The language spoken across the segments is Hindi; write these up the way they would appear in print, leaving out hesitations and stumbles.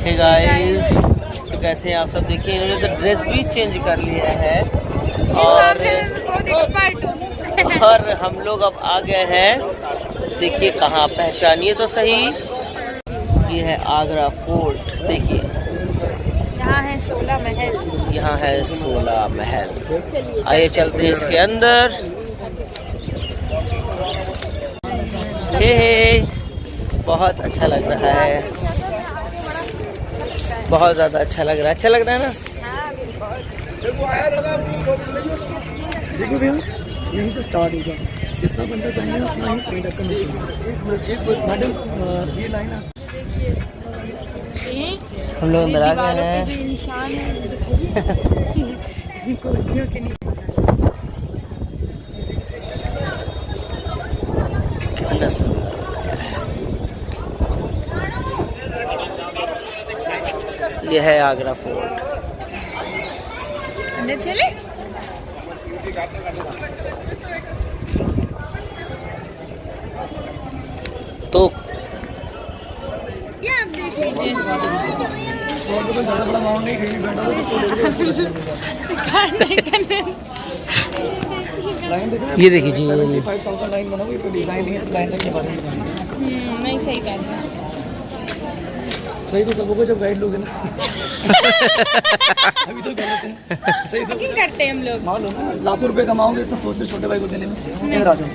हे गाइस, तो कैसे हैं आप सब। देखिए इन्होंने तो ड्रेस भी चेंज कर लिया है और हम लोग अब आ गए हैं। देखिए कहाँ, पहचानिए तो सही। ये है आगरा फोर्ट। देखिए यहाँ है 16 महल। यहाँ है 16 महल। आइए चलते हैं इसके अंदर। हे बहुत अच्छा लग रहा है, बहुत ज़्यादा अच्छा लग रहा है। अच्छा लग रहा है ना। देखो भैया, यहीं से स्टार्ट होगा। जितना बंदा चाहिए उतना ही पेंट आपका मैडम, ये लाइन आप हम लोग अंदर आ गए हैं। जो निशान है कितना सुंदर। ये है आगरा फोर्ट। अंदर चले। तो ये आप देख लीजिए। ज़्यादा बड़ा अमाउंट नहीं कहीं लाइन देखो। ये देखिए जी, ये 5000 लाइन बना हुई है, डिजाइन है इस लाइन तक के बारे में। मैं सही कह रही हूँ। सही तो सबको जब गाइड लोगे ना। अभी तो गलत है। सही तो क्यों करते हैं हम लोग। मान लो ना, लाखों रुपए कमाओगे तो सोच रहे छोटे भाई को देने में। इधर आ जाओ।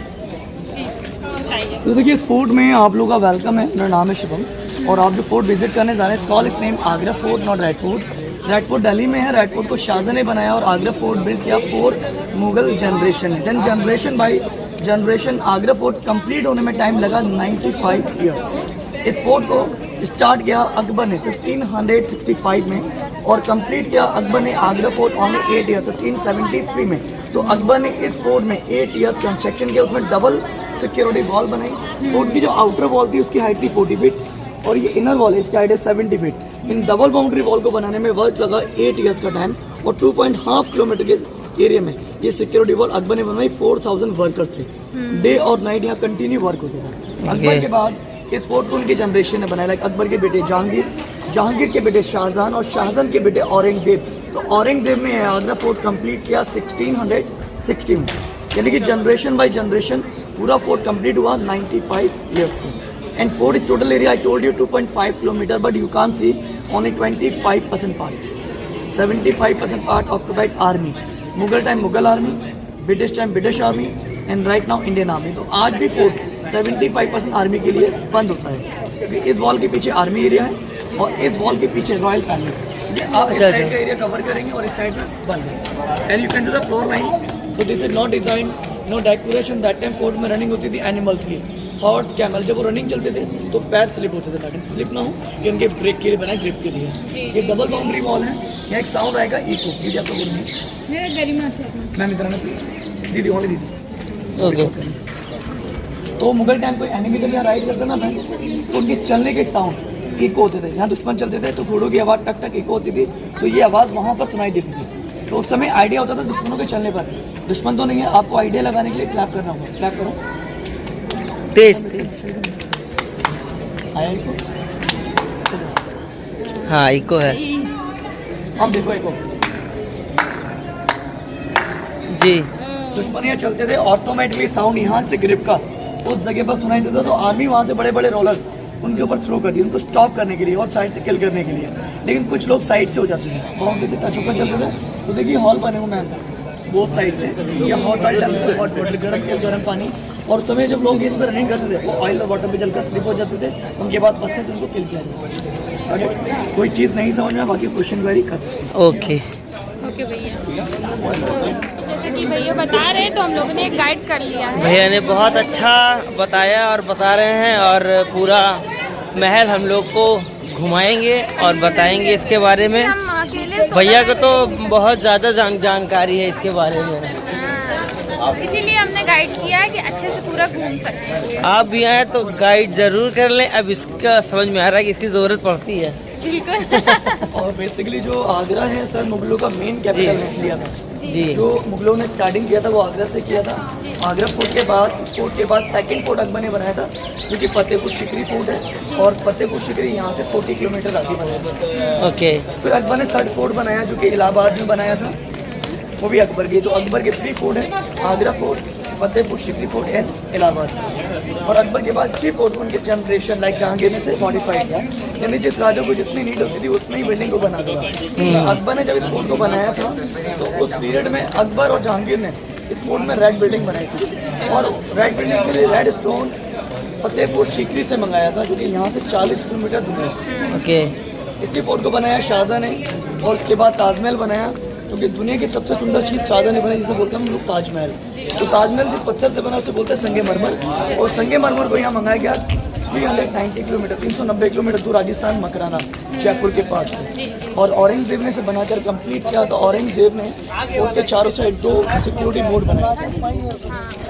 जी बताइए। तो देखिए इस फोर्ट में आप लोगों का वेलकम है। मेरा नाम है शुभम और आप जो फोर्ट विजिट करने जा रहे हैं, कॉल इस name Agra fort, not red fort. Red fort Delhi में है। रेड फोर्ट को शाहजहां ने बनाया और आगरा फोर्ट बिल्ड किया for Mughal generation. Then generation by generation Agra fort complete होने में टाइम लगा 95 ईयर। इस फोर्ट को स्टार्ट किया अकबर ने 1565 में और कंप्लीट किया अकबर ने आगरा फोर्ट ओनली 8 ईयर, 1573 में। तो अकबर ने इस फोर्ट में 8 ईयर्स कंस्ट्रक्शन किया। उसमें डबल सिक्योरिटी वॉल बनाई। फोर्ट की जो आउटर वॉल थी उसकी हाइट थी 40 फीट और ये इनर वॉल है, इसकी हाइट है 70 feet. In double boundary wall को बनाने में वर्क लगा 8 ईयर्स का टाइम और 2.5 किलोमीटर के एरिया में ये सिक्योरिटी वॉल अकबर ने बनाई। 4000 वर्कर्स थे। डे और नाइट यहाँ कंटिन्यू वर्क होता था। अकबर के बाद इस फोर्ट को उनकी जनरेशन ने बनाया। लाइक अकबर के बेटे जहांगीर, जहांगीर के बेटे शाहजहां और शाहजहां के बेटे औरंगजेब। तो औरंगजेब ने आगरा फोर्ट कंप्लीट किया 1660 में। यानी कि जनरेशन बाय जनरेशन पूरा फोर्ट कंप्लीट हुआ 95 ईयर्स में। And fort is total area I told you 2.5 kilometre, but you can C only 25% part. 75% part occupied army. Mughal time Mughal army, British time British army and right now Indian army. तो आज भी फोर्ट 75% आर्मी के लिए बंद होता है क्योंकि इस वॉल के पीछे आर्मी एरिया है और इस वॉल के पीछे रॉयल पैलेस। आप इस साइड का एरिया कवर करेंगे और इस साइड में बंद है। And you can do the floor line. So this is not design, no decoration. That time fort में रनिंग होती थी एनिमल्स की, हॉर्स, कैमल। जब वो रनिंग चलते थे तो पैर स्लिप होते थे। मैडम स्लिप ना हो, ये उनके ब्रेक के लिए बना, ग्रिप के लिए। ये डबल बाउंड्री वॉल है। यहाँ एक साउंड आएगा इको, दीदी आपको बोलनी मेरा गरिमा शर्मा। मैम इधर आना प्लीज। दीदी ओनली दीदी। ओके। तो मुगल टाइम कोई एनिमी जब यहाँ राइड करता ना था तो उनके चलने के साउंड इको होते थे। यहाँ दुश्मन चलते थे तो घोड़ों की आवाज़ टक टक इको होती थी। तो ये आवाज़ वहाँ पर सुनाई देती थी। तो उस समय आइडिया होता था दुश्मनों के चलने पर। दुश्मन तो नहीं है, आपको आइडिया लगाने के लिए क्लैप करना होगा। क्लैप करो तेज तेज। आया इको। हाँ इको है। अब देखो इको जी। दुश्मन यहाँ चलते थे, ऑटोमेटिकली साउंड यहाँ से ग्रिप का उस जगह पर सुनाई देता। तो आर्मी वहाँ से बड़े बड़े रोलर्स उनके ऊपर थ्रो कर दिए, उनको स्टॉप करने के लिए और साइड से किल करने के लिए। लेकिन कुछ लोग साइड से हो जाते हैं, बाउंड्री से टच होकर चलते थे। तो देखिए हॉल बने हुए मैम बोथ साइड से। ये हॉट वाटर चलते थे, हॉट वाटर, गर्म पानी। और उस समय जब लोग इन पर रनिंग करते थे वो ऑयल और वाटर में जलकर स्लिप हो जाते थे। उनके बाद पत्थर से उनको किल किया जाता था। कोई चीज़ नहीं समझ में, बाकी क्वेश्चन क्वेरी कर सकते हैं। ओके ओके भैया। तो जैसे कि भैया बता रहे हैं तो हम लोगों ने एक गाइड कर लिया है। भैया ने बहुत अच्छा बताया और बता रहे हैं और पूरा महल हम लोग को घुमाएंगे और बताएंगे इसके बारे में। हम अकेले भैया को तो बहुत ज़्यादा जानकारी है इसके बारे में। इसीलिए हमने गाइड किया है कि अच्छे से पूरा घूम सकते हैं। आप भी आए तो गाइड जरूर कर लें। अब इसका समझ में आ रहा है कि इसकी ज़रूरत पड़ती है। बिल्कुल। और बेसिकली जो आगरा है सर मुगलों का मेन कैपिटल है इंडिया में। जी। जो मुगलों ने स्टार्टिंग किया था वो आगरा से किया था। आगरा फोर्ट के बाद सेकंड फोर्ट अकबर ने बनाया था, जो कि फतेहपुर सीकरी फोर्ट है। और फतेहपुर सीकरी यहाँ से 40 किलोमीटर आगे बनाया था। ओके। फिर अकबर ने थर्ड फोर्ट बनाया, जो कि इलाहाबाद में बनाया था, वो भी अकबर के। तो अकबर के 3 फोर्ट हैं, Agra fort, Fatehpur Sikri fort and Allahabad. और अकबर के बाद 3 फोर्ट उनके जनरेशन लाइक जहांगीर ने से मॉडिफाइड किया, यानी जिस राजा को जितनी नीड होती थी उतनी ही बिल्डिंग को बना दिया। अकबर ने जब इस फोर्ट को बनाया था तो उस पीरियड में अकबर और जहांगीर ने इस फोर्ट में रेड बिल्डिंग बनाई थी। और रेड बिल्डिंग के लिए रेड स्टोन फतेहपुर सीकरी से मंगाया था, जो कि यहाँ से 40 किलोमीटर दूर है। ओके। इसी फोर्ट को बनाया शाहजहां ने। और उसके बाद ताजमहल बनाया, क्योंकि दुनिया की सबसे सुंदर चीज़ शाहजहां ने बनाई, जिसे बोलते हैं हम लोग ताजमहल। तो ताजमहल जिस पत्थर से बना उसे बोलते हैं संगे मरमर। और संगे मरमर को यहाँ मंगाया गया 390 किलोमीटर 390 किलोमीटर दूर राजस्थान मकराना जयपुर के पास से। और औरंगजेब ने इसे बनाकर कंप्लीट किया। तो औरंगजेब ने फोर्ट के चारों साइड 2 सिक्योरिटी बोर्ड बनाए।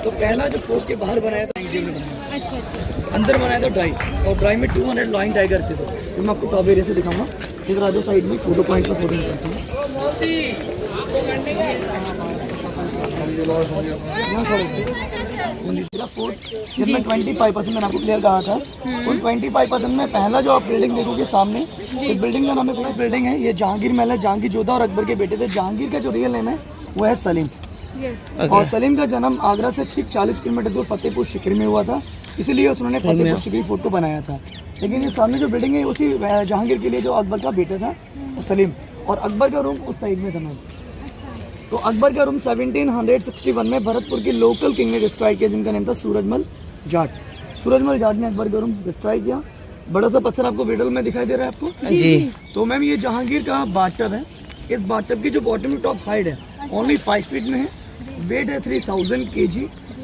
तो पहला जो फोर्ट के बाहर बनाया था औरंगजेब ने बनाया, अच्छा। अंदर बनाया था ड्राई, और ड्राई में 200 लाइन टाइगर थे। तो मैं आपको कावेरी से दिखाऊंगा। इधर आजो साइड में फोटो पॉइंट पर फोटो निकालता हूँ। फोर्ट जिसमें 25% मैंने आपको क्लियर कहा था, उन 25% में पहला जो आप बिल्डिंग देखोगे सामने, इस बिल्डिंग का नाम है, पूरी बिल्डिंग है, ये जहांगीर महल है। जहांगीर जोधा और अकबर के बेटे थे। जहांगीर का जो रियल नेम है वो है सलीम। और सलीम का जन्म आगरा से ठीक 40 किलोमीटर दूर फतेहपुर सीकरी में हुआ था, इसीलिए उन्होंने फतेहपुर सीकरी फोर्ट को बनाया था। लेकिन ये सामने जो बिल्डिंग है उसी जहांगीर के लिए, जो अकबर का बेटा था सलीम। और अकबर का रूम उस साइड में था मैम। तो अकबर का रूम 1761 में भरतपुर के लोकल किंग ने डिस्ट्रॉय किया, जिनका नाम था सूरजमल जाट। सूरजमल जाट ने अकबर का रूम डिस्ट्रॉय किया। बड़ा सा पत्थर आपको वीडियो में दिखाई दे रहा है आपको जी। तो मैम ये जहांगीर का बाथटब है। इस बाथटब की जो बॉटम टॉप हाइट है ओनली 5 फीट में है। वेट है 3000 kg,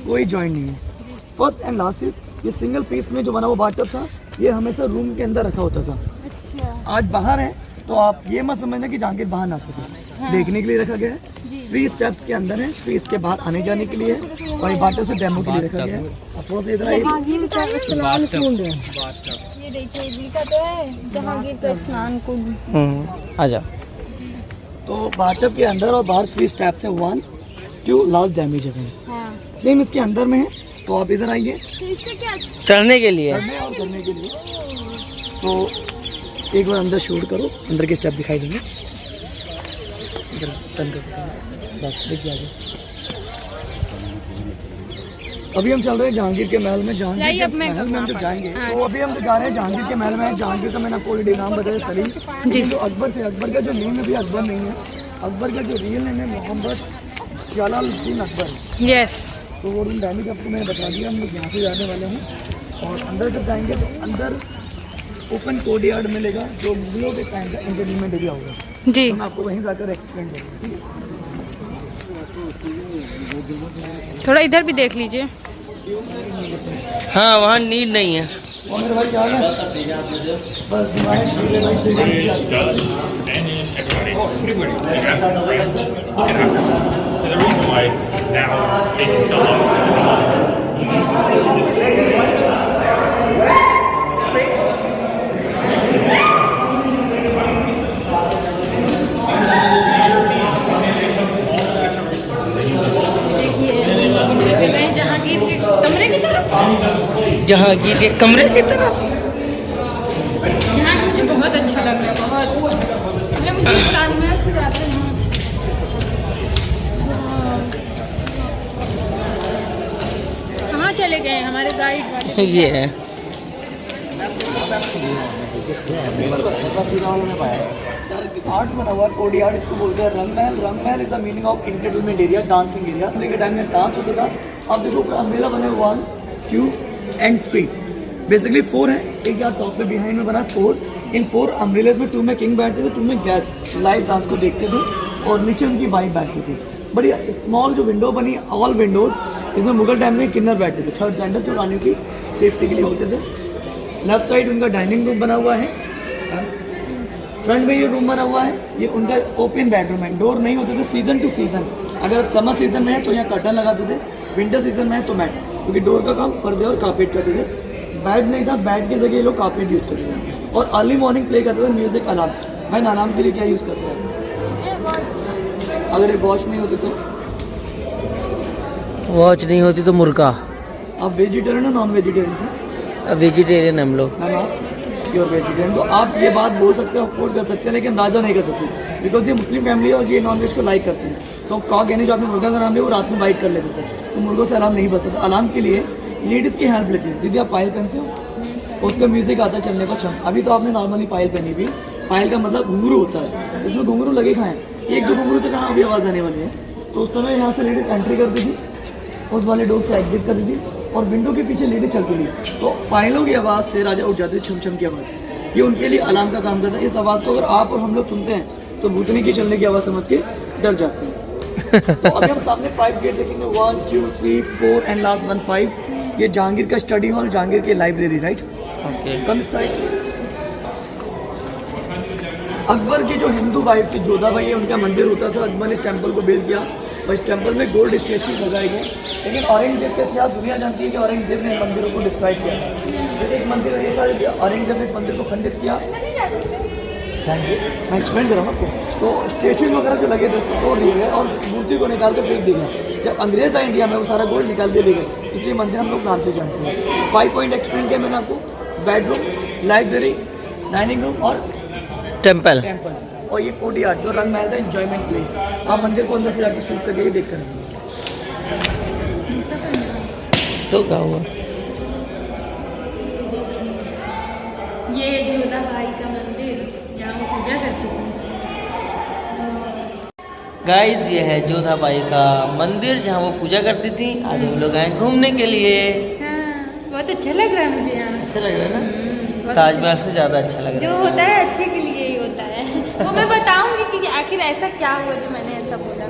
कोई जॉइंट नहीं है। फर्स्ट एंड लास्ट ये सिंगल पीस में जो बना हुआ बाथटब था, ये हमेशा रूम के अंदर रखा होता था। आज बाहर है तो आप ये मत समझना कि जहांगीर बाहर ना आते थे, देखने के लिए रखा गया है। 3 स्टेप्स के अंदर है, 3 इसके बाहर आने जाने के लिए है। और ये बाथटब से डेमो के लिए रखा गया है। जहांगीर का स्नान कुंड, ये देखिए लिखा तो है जहांगीर का स्नान कुंड। आ जाओ। तो बाथटब के अंदर और बाहर 3 स्टेप्स है, 1 2 लास्ट डैमेज है। सेम इसके अंदर में है। तो आप इधर आइए तो इससे क्या चढ़ने के लिए। करने और करने के लिए। तो एक बार अंदर शूट करो, अंदर के स्टेप दिखाई देंगे। इधर टर्न करो, बस देखिए आगे। अभी हम चल रहे हैं जहांगीर के महल में। जहांगीर के महल में हम जब जाएंगे तो अभी हम जा रहे हैं जहांगीर के महल में। जहांगीर का मैंने आपको ऑलरेडी नाम बताया सलीम जी। जो अकबर थे, अकबर का जो नेम अभी अकबर नहीं है, अकबर का जो रियल नेम है मोहम्मद जलालुद्दीन अकबर। यस। तो वो रूम डायनिंग आपको मैंने बता दिया। हम लोग यहाँ से जाने वाले हैं और अंदर जब जाएंगे तो अंदर ओपन कोर्ट यार्ड मिलेगा, जो मुगलों के टाइम का एंटरटेनमेंट एरिया होगा जी। तो मैं आपको वहीं जाकर एक्सप्लेन करूँगा। थोड़ा इधर भी देख लीजिए। हाँ, वहाँ नीड नहीं है। और मेरे भाई क्या है, बस दिमाग Spanish, Dutch, Spanish, everybody. There's a reason why it's now taking so long to develop. Jahangir के कमरे की तरफ, जहांगीर के कमरे की तरफ। यहाँ मुझे बहुत अच्छा लग रहा है, बहुत। मतलब मुझे ताजमहल से ज़्यादा यहाँ अच्छा। कहाँ चले गए हमारे गाइड वाले? ये है आर्ट बना हुआ कोड यार्ड, इसको बोलते हैं रंग महल। रंग महल is the meaning of entertainment area, dancing area. पहले के टाइम में डांस होता था। अब देखो अम्ब्रेला बने 1 2 एंड 3, बेसिकली 4 है। एक यहाँ टॉप पे बिहाइंड में बना 4। इन 4 अम्ब्रेलाज में 2 में किंग बैठते थे, 2 में गेस्ट लाइव डांस को देखते थे और नीचे उनकी वाइफ बैठती थी। बड़ी स्मॉल जो विंडो बनी, ऑल विंडोज, इसमें मुगल टाइम में किन्नर बैठते थे, 3rd जेंडर जो रानियों की सेफ्टी के लिए होते थे। लेफ्ट साइड उनका डाइनिंग रूम बना हुआ है। फ्रंट में ये रूम बना हुआ है, ये उनका ओपन बेडरूम है। डोर नहीं होते थे सीजन टू सीजन। अगर समर सीजन में है तो यहाँ कर्टन लगाते थे, विंटर सीजन में है तो मैट, क्योंकि डोर का काम पर्दे और कारपेट करते थे। बेड नहीं था, बेड की जगह ये लोग कारपेट यूज़ करते थे। और अर्ली मॉर्निंग प्ले करते थे म्यूजिक अलार्म। मैं अलार्म के लिए क्या यूज़ करते हैं? अगर ये वॉश नहीं होती तो वॉच नहीं होती तो मुर्गा। आप वेजिटेरियन हो नॉन वेजिटेरियन से? वेजिटेरियन हम लोग। मैम आप प्योर वेजिटेरियन, तो आप ये बात बोल सकते हो, अफोर्ड कर सकते हैं, लेकिन अंदाजा नहीं कर सकते बिकॉज ये मुस्लिम फैमिली है और ये नॉन वेज को लाइक करते हैं। तो कॉक यानी जो आपने मुर्गा का नाम लिया वो रात में बाइट कर लेते थे, तो मुर्गों से अलार्म नहीं बच सकता। अलार्म के लिए लेडीज़ की हेल्प लेती है। दीदी आप पायल पहनते हो, उसका म्यूजिक आता है चलने का छम। अभी तो आपने नॉर्मली पायल पहनी भी, पायल का मतलब घुंघरू होता है, इसमें घुंघरू लगे खाएँ, एक दो घुंघरू से कहाँ अभी आवाज़ आने वाली है। तो उस समय यहाँ से लेडीज़ एंट्री करती थी, उस वाले डोर से एग्जिट कर दी थी और विंडो के पीछे लेडीज चलती थी, तो पायलों की आवाज़ से राजा उठ जाते, छम छम की आवाज़। ये उनके लिए अलार्म का काम करता है। इस आवाज़ को अगर आप और हम लोग सुनते हैं तो भूतनी की चलने की आवाज़ समझ के डर जाते हैं। तो अभी हम सामने 5 गेट देखेंगे, 1 2 3 4 एंड लास्ट 1 5। ये जहांगीर का स्टडी हॉल, जहांगीर की लाइब्रेरी, राइट? ओके। कम साइड अकबर की जो हिंदू वाइफ थी जोधा बाई, उनका मंदिर होता था। अकबर ने इस टेम्पल को बिल्ड किया और इस टेम्पल में गोल्ड स्टैचू लगाए गए। लेकिन औरंगजेब के इतिहास दुनिया जानती है कि औरंगजेब ने मंदिरों को डिस्ट्रॉय किया। फिर एक मंदिर ये था कि औरंगजेब ने एक मंदिर को खंडित किया। मैं एक्सप्लेन कर रहा हूँ आपको। तो स्टैचूज वगैरह जो लगे थे उसको तोड़ दिए गए और मूर्ति को निकाल कर फेंक दिया गया। जब अंग्रेज आए इंडिया में वो सारा गोल्ड निकाल के ले गए, इसलिए मंदिर हम लोग नाम से जानते हैं। 5 पॉइंट एक्सप्लेन किया मैंने आपको, बेडरूम, लाइब्रेरी, डाइनिंग रूम और टेम्पल। टेम्पल। और ये कोर्टयार्ड जो रंग महल था, एंजॉयमेंट प्लेस। आप मंदिर को अंदर से जाकर शूट करके ही देख कर तो क्या हुआ? ये जोधा भाई का मंदिर जहाँ वो पूजा करते थे। गाइस ये है जोधा बाई का मंदिर जहाँ वो पूजा करती थी। आज हम लोग आए घूमने के लिए। हाँ, बहुत अच्छा लग रहा है मुझे यहाँ। अच्छा लग रहा है ना? ताजमहल से ज़्यादा अच्छा लग जो रहा है। होता है अच्छे के लिए ही होता है। वो मैं बताऊंगी कि आखिर ऐसा क्या हुआ जो मैंने ऐसा बोला।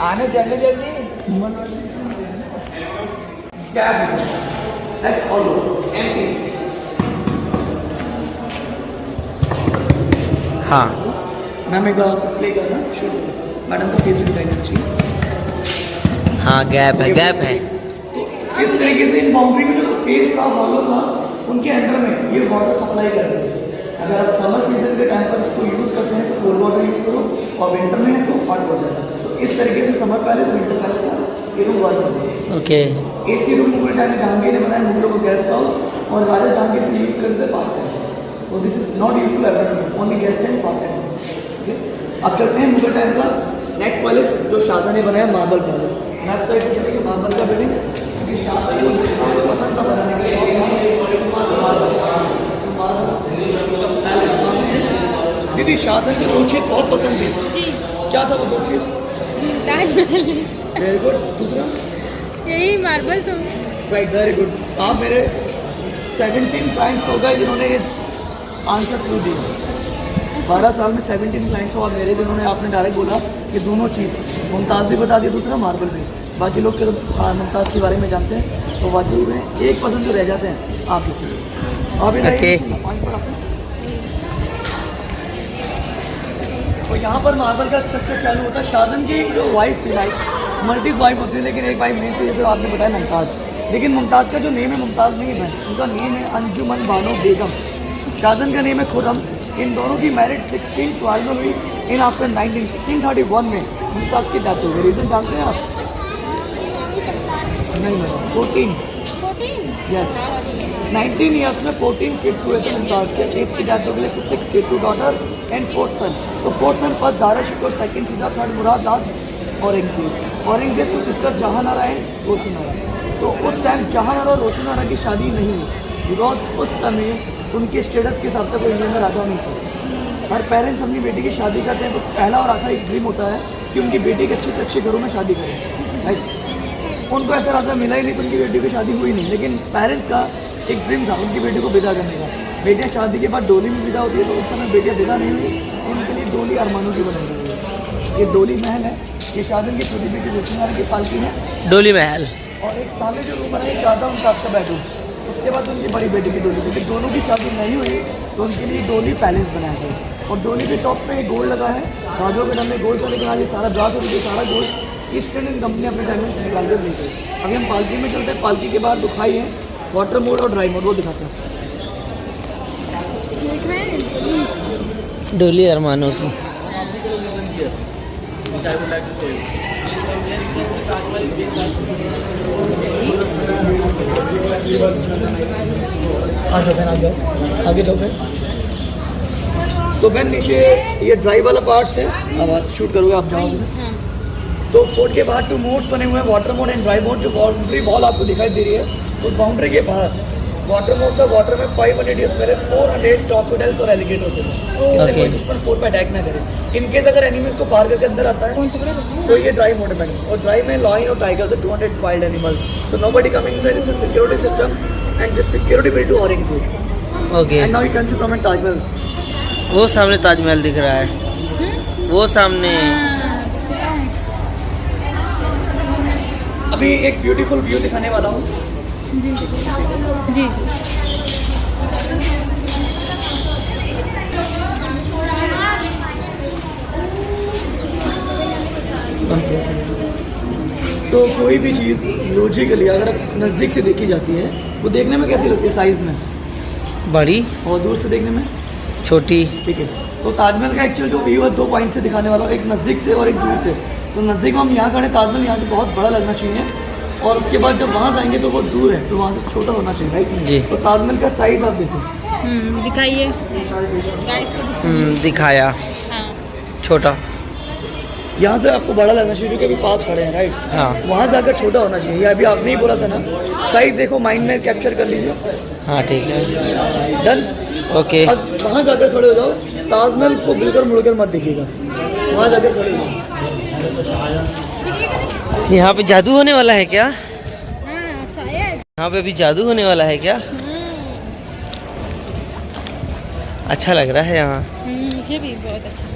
आने जल्दी जल्दी क्या हाँ मैम एक बार प्ले करना शूट। मैडम का फेस दिखाई देना चाहिए। हाँ गैप है, गैप है। तो इस तरीके से इन बाउंड्री में जो स्पेस था, हॉलो था, उनके अंडर में ये वाटर सप्लाई करते हैं। अगर आप समर सीजन के टाइम पर इसको यूज़ करते हैं तो कोल्ड वाटर यूज़ करो, और विंटर में है तो हॉट वाटर। तो इस तरीके से समर पहले तो विंटर पहले का ये रूम वर्क करो। Okay. AC room Mughal time में जहांगीर ने बनाया, मुगलों को गेस्ट हाउस, और राजा जहांगीर से यूज़ करते थे पार्ट टाइम। तो this is not use to everyone, only guest and part time. Okay, अब चलते हैं मुगल टाइम का नेक्स्ट पैलेस जो शाहजहां ने बनाया, मार्बल पैलेस। नेक्स्ट टाइप से चलेंगे मार्बल का बिल्डिंग, क्योंकि शाहजहां को पसंद था बनाने के लिए। दीदी शाहजहां को 2 चीज़ बहुत पसंद थी। जी। क्या था वो 2 चीज़? ताजमहल। Very good. दूसरा? यही मार्बल्स हो। Right, very good. आप मेरे 17 क्लाइंट्स हो गए जिन्होंने ये आंसर क्यों दिया। 12 साल में 17 क्लाइंट्स हो आप मेरे, जिन्होंने आपने डायरेक्ट बोला कि दोनों चीज़। मुमताज़ भी बता दिया, दूसरा मार्बल भी। बाकी लोग तो मुमताज़ के बारे में जानते हैं, तो बाकी में 1% जो रह जाते हैं आप इसे। आप Okay. और यहाँ पर मार्बल का स्ट्रक्चर चालू होता है। शाहजहां की जो वाइफ थी, लाइक मल्टी वाइफ होती है, लेकिन एक वाइफ नहीं थी, जैसे आपने बताया मुमताज़। लेकिन मुमताज़ का जो नेम है मुमताज़ नहीं है, उनका नेम है अंजुमन बानो बेगम। शाहजहां का नेम है खुर्रम। इन दोनों की मैरिज 1612 में हुई। इन आफ्टर 1631 में मुमताज़ की डेथ हो गई। रीज़न जानते हैं आप? नहीं, 14 यस 19 ईयर्स में 14 किड्स हुए थे मुमताज़ के। 8 की डेथ हो गई, 6 किड, 2 डॉटर एंड 4 सन। तो 4 सन फर्स्ट ज़ारा शिकोह, सेकंड सीधा, थर्ड मुराद, लास्ट औरंगजेब। औरंगजेब की सिस्टर जहांआरा एंड रोशनारा। तो उस टाइम जहांआरा और रोशनारा की शादी नहीं हुई, बिकॉज उस समय उनके स्टेटस के हिसाब से कोई इंडिया में राजा नहीं था। हर पेरेंट्स अपनी बेटी की शादी करते हैं तो पहला और आखिरी एक ड्रीम होता है कि उनकी बेटी के अच्छे से अच्छे घरों में शादी करें, राइट। उनको ऐसा राजा मिला ही नहीं तो उनकी बेटी की शादी हुई नहीं, लेकिन पेरेंट्स का एक ड्रीम था उनकी बेटी को विदा करने का। बेटियाँ शादी के बाद डोली में विदा होती है, तो उस समय बेटियाँ विदा नहीं हुई, उनके लिए डोली अरमानों की बनाई गई है। ये डोली महल है, ये शाहजहां की छोटी बेटी रोशनारा की पालकी है। डोली महल। और एक सामने जो रूम बनाई शाहजहां मुमताज़ का बेडरूम। उसके बाद उनकी बड़ी बेटी की डोली, क्योंकि दोनों की शादी नहीं हुई तो उनके लिए डोली पैलेस बनाया गया। और डोली के टॉप पे गोल्ड लगा है। राजों के नाम में गोल्ड था, लेकिन आज ये सारा ब्रास और ये सारा गोल्ड ईस्ट इंडियन कंपनी अपने डायमंड निकाल कर देती है। अभी हम पालकी में चलते हैं, पालकी के बाहर दुखाई है वाटर मोड और ड्राई मोड, वो दिखाते हैं। देख रहे हैं डोली अरमानों की। आ जाओ बहन, आ जाओ, आगे जाओ बहन। तो बहन नीचे ये ड्राई वाला पार्ट्स है, अब शूट करोगे आप जाओगे। तो फोर्ट के बाहर 2 मोड्स बने हुए हैं, water mode and dry mode. जो बाउंड्री वॉल आपको दिखाई दे रही है, उस बाउंड्री के बाहर वाटर मोड का वाटर में 500 years पहले 400 crocodiles और एलिगेटर होते थे। इससे Okay. कोई दुश्मन फोर्ट पे अटैक ना करे। इनकेस अगर एनिमी उसको पार करके अंदर आता है तो ये ड्राई मोड में, और ड्राई में लॉयन और tiger the 200 wild animals, so nobody coming inside. This is security system and this security build to Aurangzeb. Okay, and now you can see from Taj Mahal. वो सामने ताजमहल दिख रहा है, वो सामने। अभी एक ब्यूटीफुल व्यू दिखाने वाला हूँ। जी तो कोई भी चीज़ लॉजिकली अगर नज़दीक से देखी जाती है, वो देखने में कैसी लगती है? साइज़ में बड़ी, और दूर से देखने में छोटी। ठीक है। तो ताजमहल का एक्चुअल जो व्यू है 2 पॉइंट से दिखाने वाला हूँ, एक नज़दीक से और एक दूर से। तो नज़दीक में हम यहाँ खड़े, ताजमहल यहाँ से बहुत बड़ा लगना चाहिए, और उसके बाद जब वहाँ जाएंगे तो वो दूर है, तो वहाँ से छोटा होना चाहिए, राइट? जी। तो ताजमहल का साइज़ आप देखो, दिखाइए गाइस को। दिखाया, हाँ छोटा। यहाँ से आपको बड़ा लगना चाहिए, क्योंकि अभी पास खड़े हैं, राइट? हाँ वहाँ जाकर छोटा होना चाहिए। ये अभी आपने ही बोला था ना, साइज़ देखो, माइंड में कैप्चर कर लीजिए। हाँ ठीक है, डन। ओके। अब वहाँ जाकर खड़े हो जाओ, ताजमहल को बिल्कुल मुड़कर मत दिखेगा, वहाँ जाकर खड़े हो जाओ। यहाँ पे जादू होने वाला है क्या? शायद। यहाँ पे भी जादू होने वाला है क्या? अच्छा लग रहा है यहाँ। मुझे भी बहुत अच्छा।